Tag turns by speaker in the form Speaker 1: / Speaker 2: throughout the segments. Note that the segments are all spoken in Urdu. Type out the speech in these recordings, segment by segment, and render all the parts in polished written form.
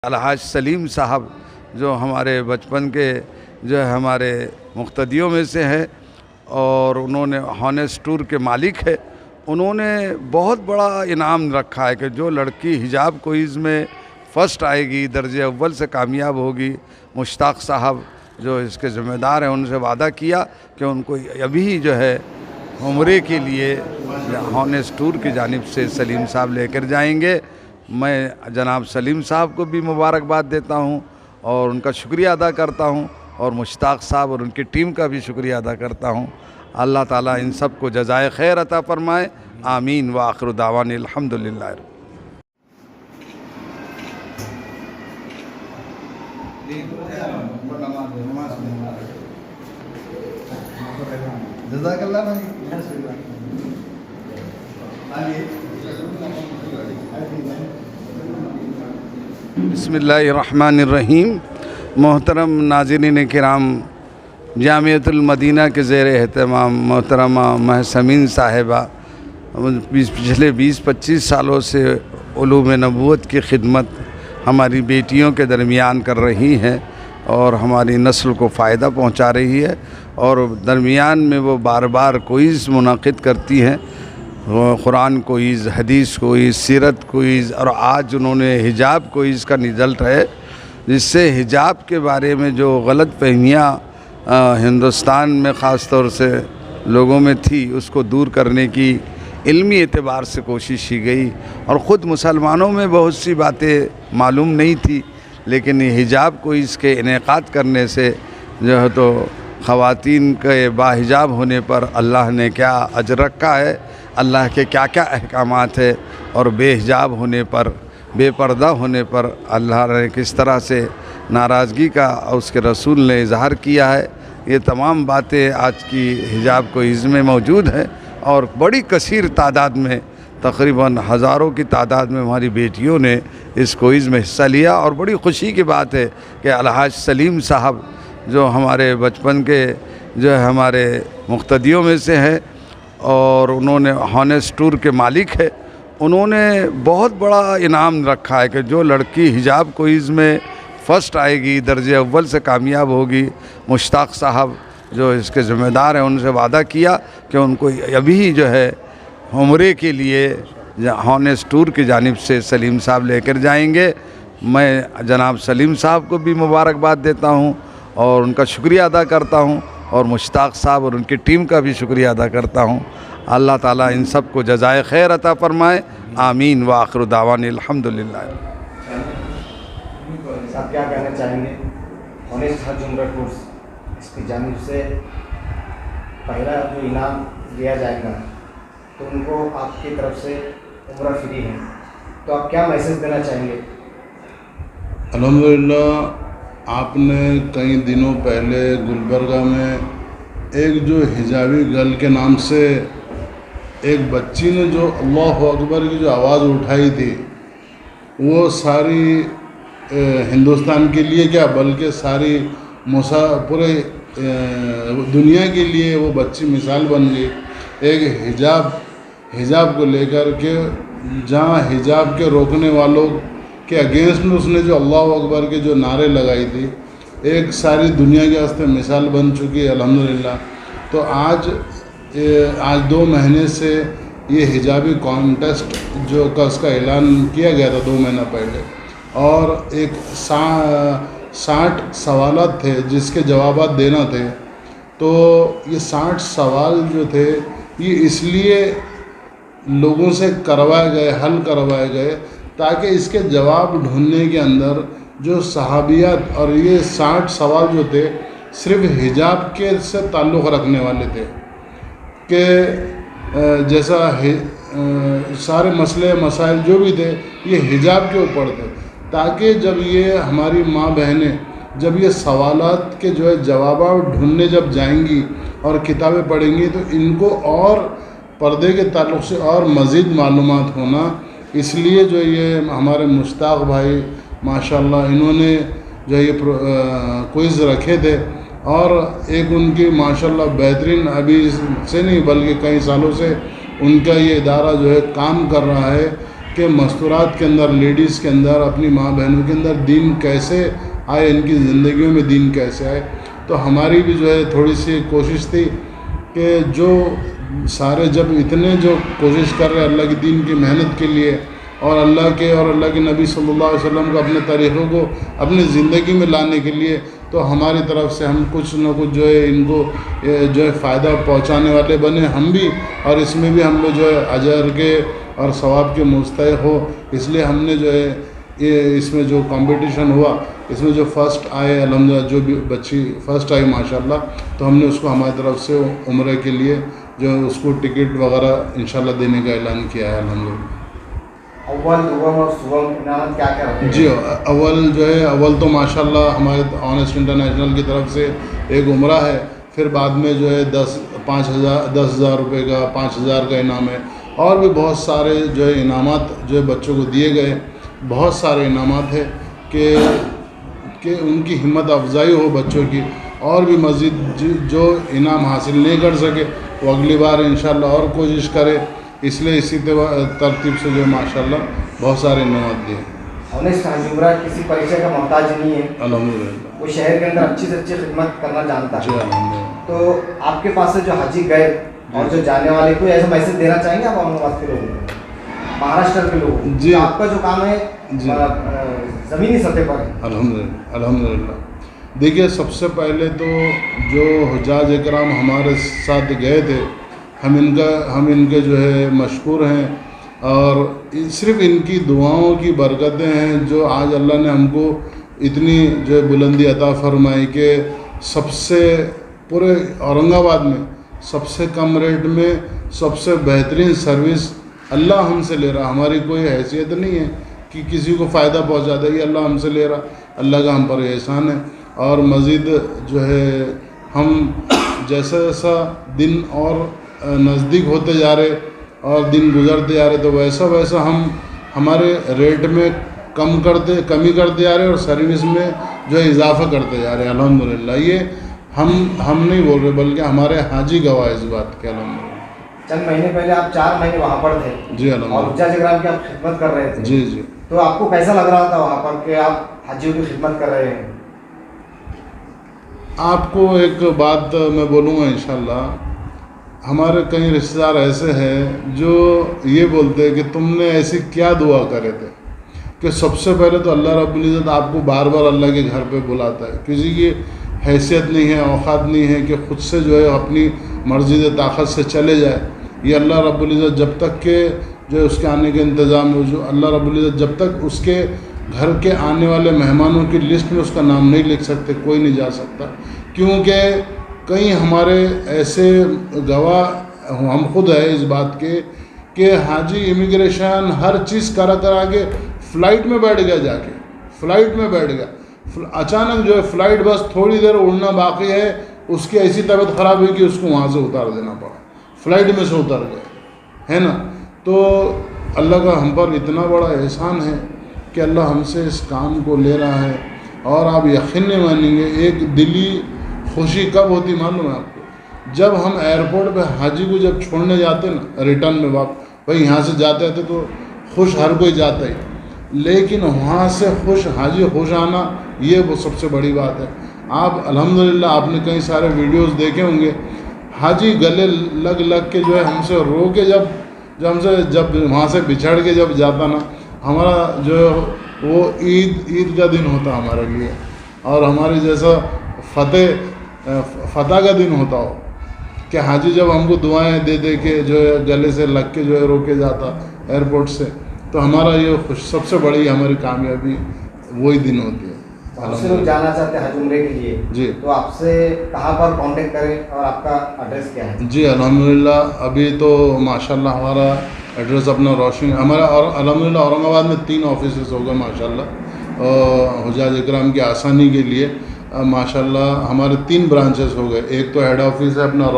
Speaker 1: الحاج سلیم صاحب جو ہمارے بچپن کے جو ہے ہمارے مقتدیوں میں سے ہیں اور انہوں نے ہانیس ٹور کے مالک ہے. انہوں نے بہت بڑا انعام رکھا ہے کہ جو لڑکی حجاب کوئز میں فرسٹ آئے گی، درجے اول سے کامیاب ہوگی. مشتاق صاحب جو اس کے ذمہ دار ہیں ان سے وعدہ کیا کہ ان کو ابھی جو ہے عمرے کے لیے ہانیس ٹور کی جانب سے سلیم صاحب لے کر جائیں گے. میں جناب سلیم صاحب کو بھی مبارکباد دیتا ہوں اور ان کا شکریہ ادا کرتا ہوں اور مشتاق صاحب اور ان کی ٹیم کا بھی شکریہ ادا کرتا ہوں. اللہ تعالیٰ ان سب کو جزائے خیر عطا فرمائے. آمین. وآخر دعوانا الحمدللہ. جزاک اللہ بسم اللہ الرحمن الرحیم. محترم ناظرین کرام، جامعۃ المدینہ کے زیر اہتمام محترمہ محسمین صاحبہ پچھلے 20-25 سالوں سے علوم نبوت کی خدمت ہماری بیٹیوں کے درمیان کر رہی ہیں اور ہماری نسل کو فائدہ پہنچا رہی ہے. اور درمیان میں وہ بار بار کوئز منعقد کرتی ہیں، قرآن کوئز، حدیث کوئز، سیرت کوئز، اور آج انہوں نے حجاب کوئز کا رزلٹ ہے جس سے حجاب کے بارے میں جو غلط فہمیاں ہندوستان میں خاص طور سے لوگوں میں تھی اس کو دور کرنے کی علمی اعتبار سے کوشش کی گئی. اور خود مسلمانوں میں بہت سی باتیں معلوم نہیں تھی، لیکن حجاب کوئز کے انعقاد کرنے سے جو ہے تو خواتین کے باحجاب ہونے پر اللہ نے کیا اجر رکھا ہے، اللہ کے کیا کیا احکامات ہے، اور بے حجاب ہونے پر، بے پردہ ہونے پر اللہ نے کس طرح سے ناراضگی کا اس کے رسول نے اظہار کیا ہے. یہ تمام باتیں آج کی حجاب کوئز میں موجود ہیں اور بڑی کثیر تعداد میں، تقریباً ہزاروں کی تعداد میں ہماری بیٹیوں نے اس کوئز میں حصہ لیا. اور بڑی خوشی کی بات ہے کہ الحاج سلیم صاحب جو ہمارے بچپن کے جو ہے ہمارے مقتدیوں میں سے ہیں اور انہوں نے ہانیس ٹور کے مالک ہے. انہوں نے بہت بڑا انعام رکھا ہے کہ جو لڑکی حجاب کوئز میں فرسٹ آئے گی، درجے اول سے کامیاب ہوگی. مشتاق صاحب جو اس کے ذمہ دار ہیں ان سے وعدہ کیا کہ ان کو ابھی جو ہے عمرے کے لیے ہانیس ٹور کی جانب سے سلیم صاحب لے کر جائیں گے. میں جناب سلیم صاحب کو بھی مبارکباد دیتا ہوں اور ان کا شکریہ ادا کرتا ہوں اور مشتاق صاحب اور ان کی ٹیم کا بھی شکریہ ادا کرتا ہوں. اللہ تعالیٰ ان سب کو جزائے خیر عطا فرمائے. آمین. وآخر دعوانا الحمدللہ.
Speaker 2: آپ کیا کہنا چاہیں گے؟ ہانیس حج عمرہ ٹورز اس کی جانب سے پہلا جو انعام دیا جائے گا تو ان کو آپ کی طرف سے عمرہ فری ہے، تو آپ کیا میسج دینا چاہیں گے؟
Speaker 3: الحمدللہ آپ نے کئی دنوں پہلے گلبرگہ میں ایک جو حجابی گرل کے نام سے ایک بچی نے جو اللہ اکبر کی جو آواز اٹھائی تھی، وہ ساری ہندوستان کے لیے کیا بلکہ ساری پورے دنیا کے لیے وہ بچی مثال بن گئی. ایک حجاب کو لے کر کے جہاں حجاب کے روکنے والوں کے اگینسٹ میں اس نے جو اللہ اکبر کے جو نعرے لگائی تھی، ایک ساری دنیا کے واسطے مثال بن چکی ہے الحمدللہ. تو آج 2 مہینے سے یہ حجابی کانٹیسٹ جو کا اس کا اعلان کیا گیا تھا 2 مہینہ پہلے، اور ایک 60 سوالات تھے جس کے جوابات دینا تھے. تو یہ 60 سوال جو تھے یہ اس لیے لوگوں سے کروائے گئے، حل کروائے گئے تاکہ اس کے جواب ڈھونڈنے کے اندر جو صحابیات، اور یہ 60 سوال جو تھے صرف حجاب کے سے تعلق رکھنے والے تھے کہ جیسا سارے مسئلے مسائل جو بھی تھے یہ حجاب کے اوپر تھے، تاکہ جب یہ ہماری ماں بہنیں جب یہ سوالات کے جو ہے جوابات ڈھونڈنے جب جائیں گی اور کتابیں پڑھیں گی تو ان کو اور پردے کے تعلق سے اور مزید معلومات ہونا. اس لیے جو یہ ہمارے مشتاق بھائی ماشاءاللہ انہوں نے جو یہ کوئز رکھے تھے، اور ایک ان کی ماشاءاللہ بہترین ابھی سے نہیں بلکہ کئی سالوں سے ان کا یہ ادارہ جو ہے کام کر رہا ہے کہ مستورات کے اندر، لیڈیز کے اندر، اپنی ماں بہنوں کے اندر دین کیسے آئے، ان کی زندگیوں میں دین کیسے آئے. تو ہماری بھی جو ہے تھوڑی سی کوشش تھی کہ جو سارے جب اتنے جو کوشش کر رہے اللہ کے دین کی محنت کے لیے اور اللہ کے نبی صلی اللہ علیہ وسلم کو اپنے طریقوں کو اپنی زندگی میں لانے کے لیے، تو ہماری طرف سے ہم کچھ نہ کچھ جو ہے ان کو جو ہے فائدہ پہنچانے والے بنے ہم بھی، اور اس میں بھی ہم لوگ جو ہے اجر کے اور ثواب کے مستحق ہو. اس لیے ہم نے جو ہے یہ اس میں جو کمپٹیشن ہوا اس میں جو فرسٹ آئے الحمدللہ، جو بھی بچی فرسٹ آئی ماشاءاللہ، تو ہم نے اس کو ہماری طرف سے عمرے کے لیے جو اس کو ٹکٹ وغیرہ انشاءاللہ دینے کا اعلان کیا ہے الحمدللہ.
Speaker 2: اول دوم اور سوم انعامات کیا کیا ہوتے ہیں؟
Speaker 3: جی اول جو ہے اول تو ماشاءاللہ ہمارے آنیسٹ انٹرنیشنل کی طرف سے ایک عمرہ ہے، پھر بعد میں جو ہے 10,000 روپے کا 5,000 کا انعام ہے، اور بھی بہت سارے جو ہے انعامات جو ہے بچوں کو دیے گئے. بہت سارے انعامات ہیں کہ ان کی ہمت افزائی ہو بچوں کی، اور بھی مزید جو انعام حاصل نہیں کر سکے وہ اگلی بار انشاءاللہ اور کوشش کرے. اس لیے اسی ترتیب سے جو ہے ماشاءاللہ بہت سارے انعامات دیے.
Speaker 2: آنیسٹ حج عمرہ کسی پیسے کا محتاج نہیں ہے،
Speaker 3: الحمدللہ.
Speaker 2: وہ شہر کے اندر اچھی سے اچھی خدمت کرنا جانتا
Speaker 3: جی
Speaker 2: ہے.
Speaker 3: الحمدللہ.
Speaker 2: تو آپ کے پاس سے جو حاجی گئے اور جو جانے والے کو ایسا میسج دینا چاہیں گے آپ اورنگ آباد کے لوگوں کو، مہاراشٹر کے لوگوں کو؟
Speaker 3: جی.
Speaker 2: آپ کا جو کام ہے
Speaker 3: جی.
Speaker 2: زمینی سطح پر ہے.
Speaker 3: الحمدللہ. دیکھیے سب سے پہلے تو جو حجاج اکرام ہمارے ساتھ گئے تھے، ہم ان کے جو ہے مشکور ہیں، اور صرف ان کی دعاؤں کی برکتیں ہیں جو آج اللہ نے ہم کو اتنی جو ہے بلندی عطا فرمائی کہ سب سے پورے اورنگ آباد میں سب سے کم ریٹ میں سب سے بہترین سروس اللہ ہم سے لے رہا. ہماری کوئی حیثیت نہیں ہے کہ کسی کو فائدہ پہنچا دے، یہ اللہ ہم سے لے رہا. اللہ کا ہم پر احسان ہے. اور مزید جو ہے ہم جیسا جیسا دن اور نزدیک ہوتے جا رہے اور دن گزرتے جا رہے، تو ویسا ویسا ہم ہمارے ریٹ میں کمی کرتے جا رہے اور سروس میں جو ہے اضافہ کرتے جا رہے ہیں الحمدللہ. یہ ہم نہیں بول رہے بلکہ ہمارے حاجی گواہ اس بات کے الحمدللہ.
Speaker 2: چند مہینے پہلے آپ 4 مہینے وہاں پر تھے
Speaker 3: جی
Speaker 2: اور
Speaker 3: الحمدللہ.
Speaker 2: حجاج اکرام کی آپ خدمت کر رہے تھے.
Speaker 3: جی جی.
Speaker 2: تو آپ کو کیسا لگ رہا تھا وہاں پر کہ آپ حاجیوں کی خدمت کر رہے ہیں؟
Speaker 3: آپ کو ایک بات میں بولوں گا انشاءاللہ. ہمارے کئی رشتہ دار ایسے ہیں جو یہ بولتے ہیں کہ تم نے ایسی کیا دعا کرے تھے، کہ سب سے پہلے تو اللہ رب العزت آپ کو بار بار اللہ کے گھر پہ بلاتا ہے. کسی کی حیثیت نہیں ہے، اوقات نہیں ہے کہ خود سے جو ہے اپنی مرضی سے طاقت سے چلے جائے. یہ اللہ رب العزت جب تک کہ جو ہے اس کے آنے کے انتظام ہو، جو اللہ رب العزت جب تک اس کے گھر کے آنے والے مہمانوں کی لسٹ میں اس کا نام نہیں لکھ سکتے، کوئی نہیں جا سکتا. کیونکہ کئی ہمارے ایسے گواہ ہم خود ہیں اس بات کے کہ حاجی امیگریشن ہر چیز کرا کے فلائٹ میں بیٹھ گیا اچانک جو ہے فلائٹ بس تھوڑی دیر اڑنا باقی ہے، اس کی ایسی طبیعت خراب ہوئی کہ اس کو وہاں سے اتار دینا پڑا، فلائٹ میں سے اتر گئے، ہے نا. تو اللہ کا ہم پر اتنا بڑا احسان ہے کہ اللہ ہم سے اس کام کو لے رہا ہے. اور آپ یقین نہیں مانیں گے ایک دلی خوشی کب ہوتی معلوم ہے آپ کو؟ جب ہم ایئرپورٹ پہ حاجی کو جب چھوڑنے جاتے نا ریٹرن میں بھائی یہاں سے جاتے تھے تو خوش ہر کوئی جاتا ہی، لیکن وہاں سے حاجی خوش آنا یہ وہ سب سے بڑی بات ہے. آپ الحمدللہ آپ نے کئی سارے ویڈیوز دیکھے ہوں گے، حاجی گلے لگ کے جو ہے ہم سے رو کے جب وہاں سے بچھڑ کے جب جاتا نا، ہمارا جو ہے وہ عید کا دن ہوتا ہمارے لیے، اور ہماری جیسا فتح کا دن ہوتا ہو کہ حاجی جب ہم کو دعائیں دے کے جو ہے گلے سے لگ کے جو ہے رو کے جاتا ایئرپورٹ سے، تو ہمارا یہ سب سے بڑی ہماری کامیابی وہی دن ہوتی ہے.
Speaker 2: بہت سے لوگ جانا چاہتے ہیں حج عمرے کے لیے،
Speaker 3: جی
Speaker 2: تو آپ سے کہاں پر کانٹیکٹ کریں اور آپ کا ایڈریس کیا ہے؟
Speaker 3: جی الحمدللہ ابھی تو ماشاءاللہ ہمارا ایڈریس اپنا روشن ہمارا الحمدللہ اورنگ آباد میں 3 آفیسز ہو گئے ماشاءاللہ حجاج اکرام کی آسانی کے لیے. ماشاءاللہ ہمارے 3 برانچز ہو گئے. ایک تو ہیڈ آفس ہے اپنا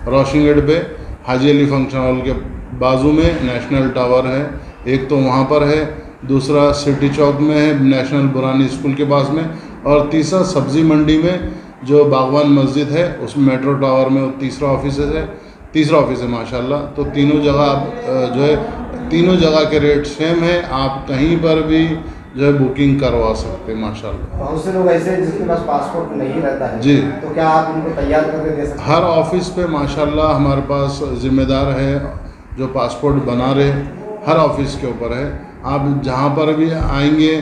Speaker 3: روشن گیٹ پہ حاجی علی فنکشن ہال کے بازو میں نیشنل ٹاور ہے، ایک تو وہاں پر ہے، دوسرا سٹی چوک میں ہے نیشنل برانی اسکول کے پاس میں، اور تیسرا سبزی منڈی میں جو باغبان مسجد ہے اس میٹرو ٹاور میں تیسرا آفس ہے ماشاءاللہ. تو تینوں جگہ آپ جو ہے تینوں جگہ کے ریٹ سیم ہے, آپ کہیں پر بھی جو ہے بکنگ کروا سکتے ہیں ماشاء اللہ.
Speaker 2: بہت سے لوگ ایسے جس کے پاس پاسپورٹ نہیں رہتا ہے,
Speaker 3: جی,
Speaker 2: تو کیا آپ ان کو تیار کر کے دے سکتے ہیں؟
Speaker 3: ہر آفس پہ ماشاء اللہ ہمارے پاس ذمہ دار ہے جو پاسپورٹ بنا رہے, ہر آفس کے اوپر ہے. آپ جہاں پر بھی آئیں گے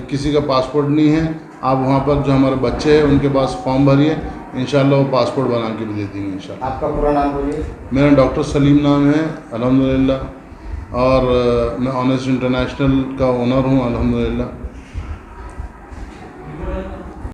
Speaker 3: کسی کا پاسپورٹ نہیں ہے, آپ وہاں پر جو ہمارے بچے ہیں ان کے پاس فارم بھریے, انشاءاللہ وہ پاسپورٹ بنا کے بھی دے دیں گے انشاءاللہ.
Speaker 2: آپ کا پورا نام بولیے.
Speaker 3: میرا ڈاکٹر سلیم نام ہے الحمدللہ, اور میں آنیسٹ انٹرنیشنل کا اونر ہوں الحمدللہ.